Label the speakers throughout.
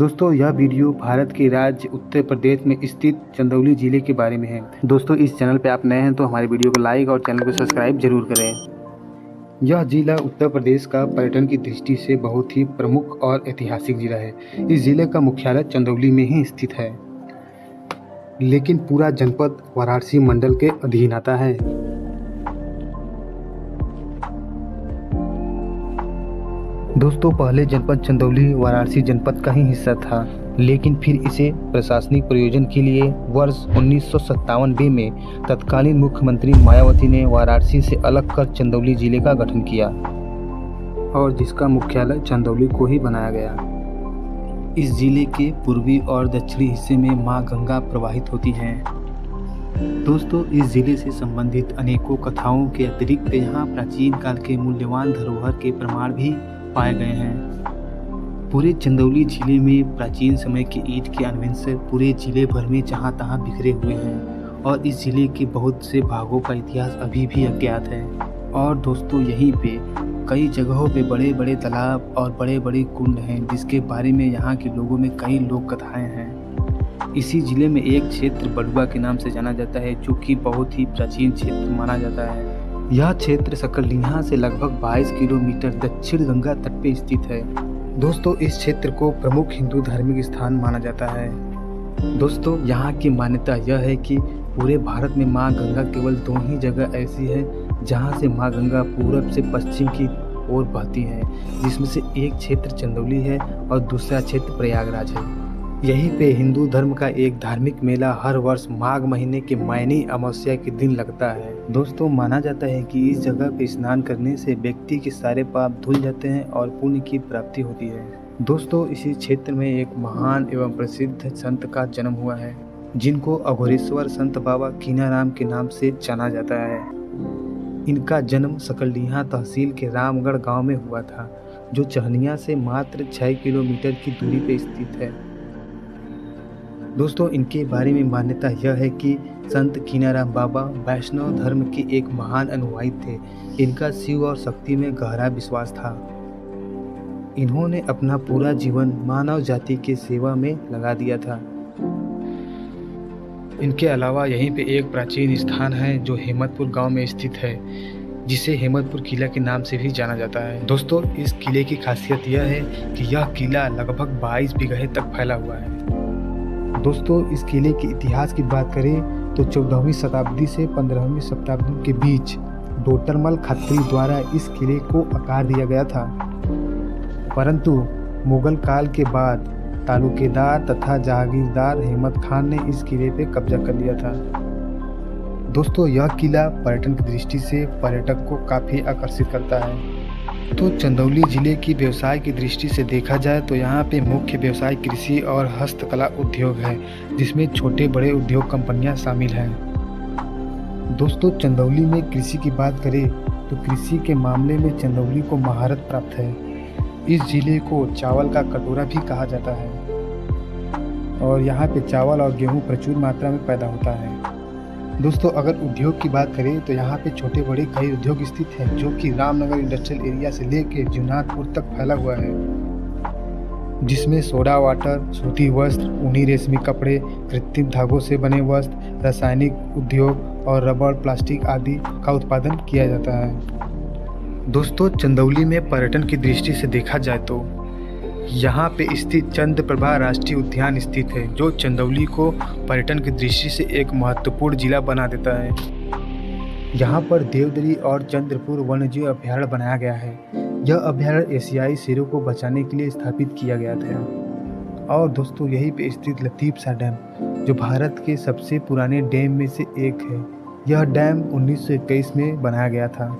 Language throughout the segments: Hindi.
Speaker 1: दोस्तों यह वीडियो भारत के राज्य उत्तर प्रदेश में स्थित चंदौली जिले के बारे में है। दोस्तों इस चैनल पे आप नए हैं तो हमारे वीडियो को लाइक और चैनल को सब्सक्राइब जरूर करें। यह जिला उत्तर प्रदेश का पर्यटन की दृष्टि से बहुत ही प्रमुख और ऐतिहासिक जिला है। इस जिले का मुख्यालय चंदौली में ही स्थित है, लेकिन पूरा जनपद वाराणसी मंडल के अधीन आता है। दोस्तों पहले जनपद चंदौली वाराणसी जनपद का ही हिस्सा था, लेकिन फिर इसे प्रशासनिक प्रयोजन के लिए वर्ष 1957 में तत्कालीन मुख्यमंत्री मायावती ने वाराणसी से अलग कर चंदौली जिले का गठन किया और जिसका मुख्यालय चंदौली को ही बनाया गया। इस जिले के पूर्वी और दक्षिणी हिस्से में मां गंगा प्रवाहित होती हैं। दोस्तों इस जिले से संबंधित अनेकों कथाओं के अतिरिक्त यहाँ प्राचीन काल के मूल्यवान धरोहर के प्रमाण भी पाए गए हैं। पूरे चंदौली जिले में प्राचीन समय के ईंट के अन्वेषण पूरे जिले भर में जहां तहां बिखरे हुए हैं और इस जिले के बहुत से भागों का इतिहास अभी भी अज्ञात है। और दोस्तों यहीं पे कई जगहों पे बड़े बड़े तालाब और बड़े बड़े कुंड हैं, जिसके बारे में यहाँ के लोगों में कई लोक कथाएं हैं। इसी जिले में एक क्षेत्र बड़ुआ के नाम से जाना जाता है, जो कि बहुत ही प्राचीन क्षेत्र माना जाता है। यह क्षेत्र सकलडीहा से लगभग 22 किलोमीटर दक्षिण गंगा तट पे स्थित है। दोस्तों इस क्षेत्र को प्रमुख हिंदू धार्मिक स्थान माना जाता है। दोस्तों यहाँ की मान्यता यह है कि पूरे भारत में माँ गंगा केवल 2 ही जगह ऐसी है जहाँ से माँ गंगा पूरब से पश्चिम की ओर बहती है, जिसमें से एक क्षेत्र चंदौली है और दूसरा क्षेत्र प्रयागराज है। यहीं पे हिंदू धर्म का एक धार्मिक मेला हर वर्ष माघ महीने के मैनी अमावस्या के दिन लगता है। दोस्तों माना जाता है कि इस जगह पे स्नान करने से व्यक्ति के सारे पाप धुल जाते हैं और पुण्य की प्राप्ति होती है। दोस्तों इसी क्षेत्र में एक महान एवं प्रसिद्ध संत का जन्म हुआ है, जिनको अघोरेश्वर संत बाबा कीनाराम के नाम से जाना जाता है। इनका जन्म सकलडीहा तहसील के रामगढ़ गाँव में हुआ था, जो चहनिया से मात्र 6 किलोमीटर की दूरी पे स्थित है। दोस्तों इनके बारे में मान्यता यह है कि संत कीनाराम बाबा वैष्णव धर्म के एक महान अनुयायी थे। इनका शिव और शक्ति में गहरा विश्वास था। इन्होंने अपना पूरा जीवन मानव जाति की सेवा में लगा दिया था। इनके अलावा यहीं पे एक प्राचीन स्थान है जो हेमतपुर गांव में स्थित है, जिसे हेमतपुर किला के नाम से भी जाना जाता है। दोस्तों इस किले की खासियत यह है कि यह किला लगभग 22 बीघे तक फैला हुआ है। दोस्तों इस किले के इतिहास की बात करें तो 14वीं शताब्दी से 15वीं शताब्दी के बीच डोटरमल खत्री द्वारा इस किले को आकार दिया गया था, परंतु मुगल काल के बाद तालुकेदार तथा जहागीरदार हेमत खान ने इस किले पे कब्जा कर लिया था। दोस्तों यह किला पर्यटन की दृष्टि से पर्यटक को काफ़ी आकर्षित करता है। तो चंदौली जिले की व्यवसाय की दृष्टि से देखा जाए तो यहाँ पे मुख्य व्यवसाय कृषि और हस्तकला उद्योग है, जिसमें छोटे बड़े उद्योग कंपनियाँ शामिल हैं। दोस्तों चंदौली में कृषि की बात करें तो कृषि के मामले में चंदौली को महारत प्राप्त है। इस जिले को चावल का कटोरा भी कहा जाता है और यहाँ पे चावल और गेहूँ प्रचुर मात्रा में पैदा होता है। दोस्तों अगर उद्योग की बात करें तो यहाँ पे छोटे बड़े कई उद्योग स्थित हैं, जो कि रामनगर इंडस्ट्रियल एरिया से लेकर जूनाथपुर तक फैला हुआ है, जिसमें सोडा वाटर, सूती वस्त्र, ऊनी रेशमी कपड़े, कृत्रिम धागों से बने वस्त्र, रासायनिक उद्योग और रबड़, प्लास्टिक आदि का उत्पादन किया जाता है। दोस्तों चंदौली में पर्यटन की दृष्टि से देखा जाए तो यहाँ पे स्थित चंद्रप्रभा राष्ट्रीय उद्यान स्थित है, जो चंदौली को पर्यटन की दृष्टि से एक महत्वपूर्ण जिला बना देता है। यहाँ पर देवदरी और चंद्रपुर वन्यजीव अभयारण्य बनाया गया है। यह अभयारण्य एशियाई शेरों को बचाने के लिए स्थापित किया गया था। और दोस्तों यहीं पे स्थित लतीफ शाह डैम, जो भारत के सबसे पुराने डैम में से एक है। यह डैम 1921 में बनाया गया था।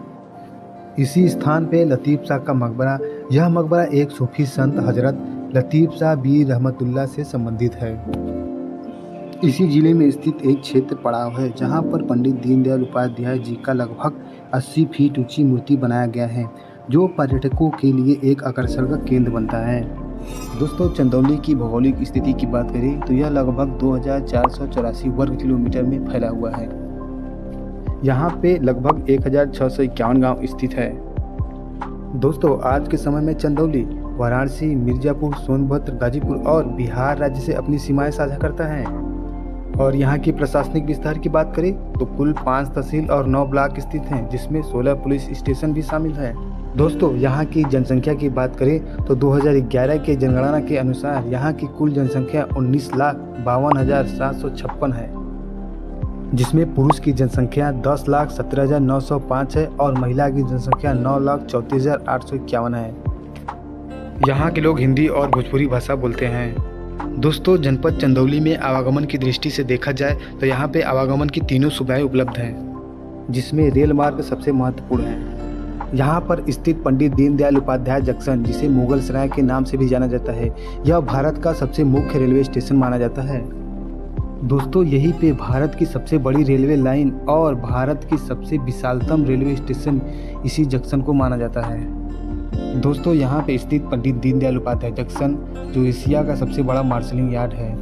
Speaker 1: इसी स्थान पे लतीफ शाह का मकबरा, यह मकबरा एक सूफी संत हजरत लतीफ शाह बीर रहमतुल्लाह से संबंधित है। इसी जिले में स्थित एक क्षेत्र पड़ाव है, जहां पर पंडित दीनदयाल उपाध्याय जी का लगभग 80 फीट ऊंची मूर्ति बनाया गया है, जो पर्यटकों के लिए एक आकर्षण का केंद्र बनता है। दोस्तों चंदौली की भौगोलिक स्थिति की बात करें तो यह लगभग 2484 वर्ग किलोमीटर में फैला हुआ है। यहाँ पे लगभग 1651 गांव स्थित है। दोस्तों आज के समय में चंदौली वाराणसी, मिर्जापुर, सोनभद्र, गाजीपुर और बिहार राज्य से अपनी सीमाएं साझा करता है। और यहाँ की प्रशासनिक विस्तार की बात करें तो कुल 5 तहसील और 9 ब्लॉक स्थित हैं, जिसमें 16 पुलिस स्टेशन भी शामिल है। दोस्तों, यहाँ की जनसंख्या की बात करें तो 2011 के जनगणना के अनुसार यहाँ की कुल जनसंख्या 19,52,756 है, जिसमें पुरुष की जनसंख्या 10,17,905 है और महिला की जनसंख्या 9,34,851 है। यहाँ के लोग हिंदी और भोजपुरी भाषा बोलते हैं। दोस्तों, जनपद चंदौली में आवागमन की दृष्टि से देखा जाए तो यहाँ पे आवागमन की तीनों सुविधाएं उपलब्ध हैं, जिसमें रेल मार्ग सबसे महत्वपूर्ण है। यहाँ पर स्थित पंडित दीनदयाल उपाध्याय जंक्शन, जिसे मुगल सराय के नाम से भी जाना जाता है, यह भारत का सबसे मुख्य रेलवे स्टेशन माना जाता है। दोस्तों, यहीं पे भारत की सबसे बड़ी रेलवे लाइन और भारत की सबसे विशालतम रेलवे स्टेशन इसी जंक्शन को माना जाता है। दोस्तों, यहाँ पे स्थित पंडित दीनदयाल उपाध्याय जंक्शन जो एशिया का सबसे बड़ा मार्शलिंग यार्ड है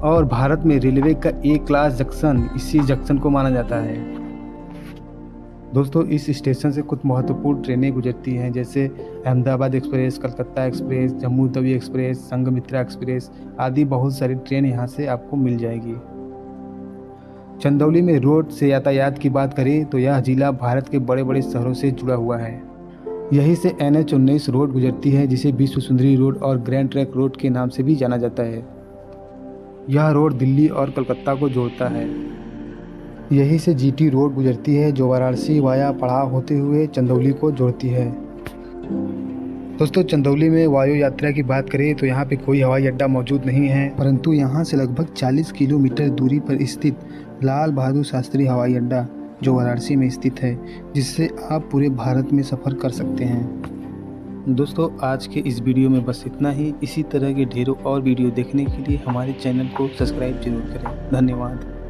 Speaker 1: और भारत में रेलवे का ए क्लास जंक्शन इसी जंक्शन को माना जाता है। दोस्तों, इस स्टेशन से कुछ महत्वपूर्ण ट्रेनें गुजरती हैं, जैसे Ahmedabad express, Calcutta express, Jammu Tawi express, Sanghamitra express आदि बहुत सारी ट्रेन यहाँ से आपको मिल जाएगी। चंदौली में रोड से यातायात की बात करें तो यह जिला भारत के बड़े बड़े शहरों से जुड़ा हुआ है। यहीं से NH-19 रोड गुजरती है, जिसे विश्व सुंदरी रोड और ग्रैंड ट्रैंक रोड के नाम से भी जाना जाता है। यह रोड दिल्ली और कलकत्ता को जोड़ता है। यहीं से GT रोड गुजरती है, जो वाराणसी वाया पड़ाव होते हुए चंदौली को जोड़ती है। दोस्तों, चंदौली में वायु यात्रा की बात करें तो यहाँ पे कोई हवाई अड्डा मौजूद नहीं है, परंतु यहाँ से लगभग 40 किलोमीटर दूरी पर स्थित लाल बहादुर शास्त्री हवाई अड्डा जो वाराणसी में स्थित है, जिससे आप पूरे भारत में सफ़र कर सकते हैं। दोस्तों, आज के इस वीडियो में बस इतना ही। इसी तरह के ढेरों और वीडियो देखने के लिए हमारे चैनल को सब्सक्राइब जरूर करें। धन्यवाद।